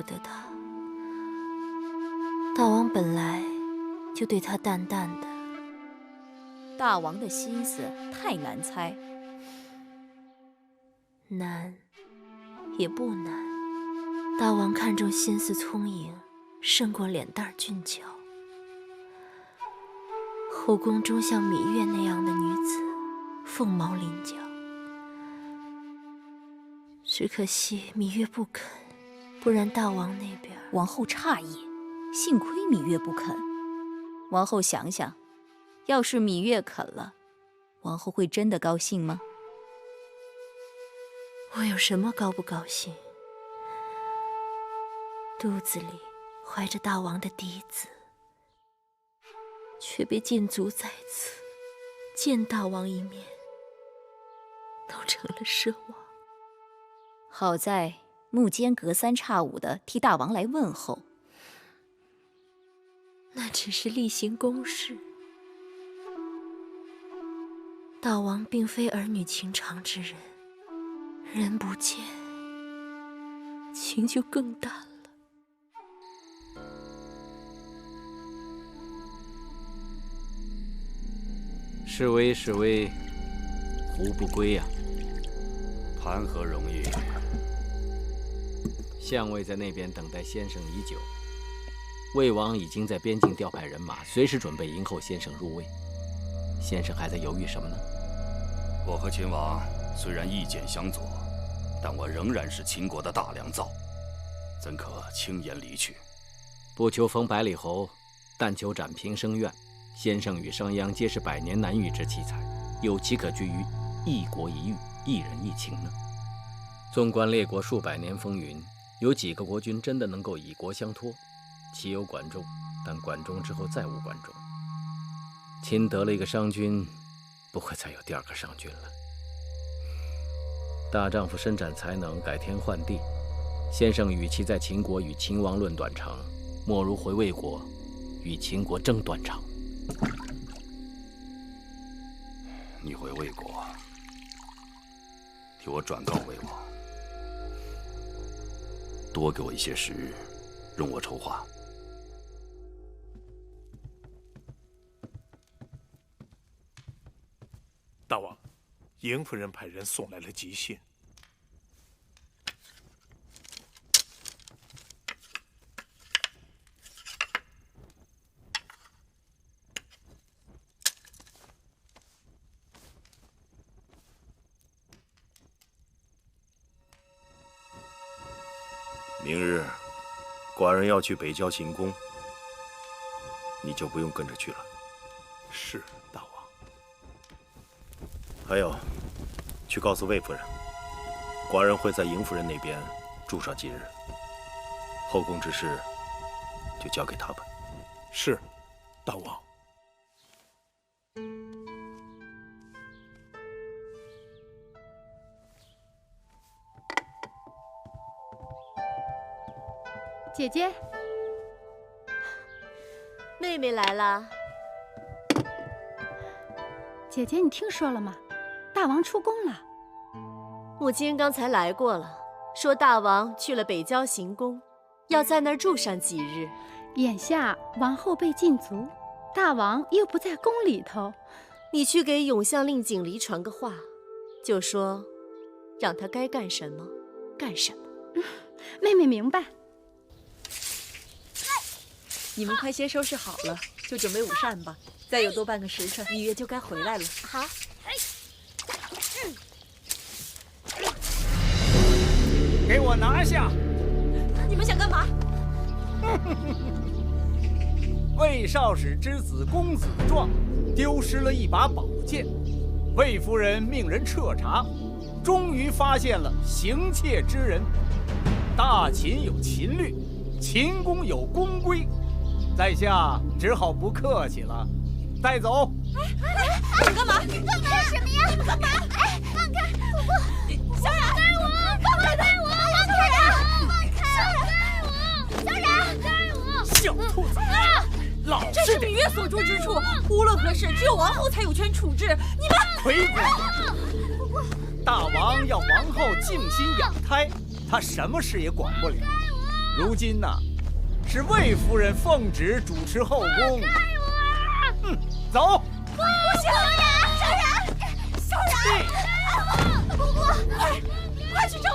得他。大王本来就对他淡淡的。大王的心思太难猜。难，也不难。大王看重心思聪颖，胜过脸蛋俊俏。后宫中像芈月那樣的女子，凤毛麟角。只可惜芈月不肯，不然大王那邊……王后诧異，幸虧芈月不肯。王后想想，要是芈月肯了，王后会真的高興嗎？我有什麼高不高興？肚子裡懷着大王的嫡子，卻被禁足在此，見大王一面，都成了奢望。好在幕間隔三差五的替大王來問候，那只是例行公事。大王並非兒女情長之人，人不見，情就更淡了。示威示威，胡不歸呀？谈何容易！相位在那边等待先生已久，魏王已经在邊境調派人馬，隨時準備迎候先生入魏。先生還在猶豫什麼呢？我和秦王雖然意見相左，但我仍然是秦國的大良造，怎可輕言離去？不求封百里侯，但求展平生怨。先生與商鞅皆是百年難遇之奇才，有其可居於一國一域、一人一情呢？縱觀列國數百年風雲，有幾個國君真的能夠以國相托？其有管仲，但管仲之後再無管仲。秦得了一個商君，不會再有第二個商君了。大丈夫伸展才能，改天換地。先生與其在秦國與秦王論短長，莫如回魏國，與秦國爭短長。你回魏國，替我轉告魏王，多給我一些時日，容我籌劃。大王，嬴夫人派人送來了急信。明日，寡人要去北郊行宮，你就不用跟着去了。是，大王。还有，去告訴魏夫人，寡人會在嬴夫人那邊住上幾日，後宮之事就交給他吧。是，大王。姐姐，妹妹来了。姐姐，你听說了嗎？大王出宮了。母親剛才來過了，說大王去了北郊行宮，要在那兒住上幾日。眼下王后被禁足，大王又不在宮裡頭，你去給永相令景離傳個話，就說讓他該幹什麼幹什麼。妹妹明白。你們快些收拾好了，就準備午膳吧。再有多半個時辰，芈月就該回來了。好。給我拿下！你們想幹嘛？魏少使之子公子壯丟失了一把寶劍，魏夫人命人徹查，終於發現了行竊之人。大秦有秦律，秦宮有宮規。在下只好不客氣了，帶走。你幹嘛？你幹什麼呀？你們幹嘛？哎，放開！不，小冉，放開我！放開我！小冉，小兔子，老这是芈月所住之處，無論何事，只有王后才有權處置。你們回歸！大王要王后靜心養胎，他什麼事也管不了。如今呐，是魏夫人奉旨主持后宫。走。不行，小冉，小冉，姑姑，快去找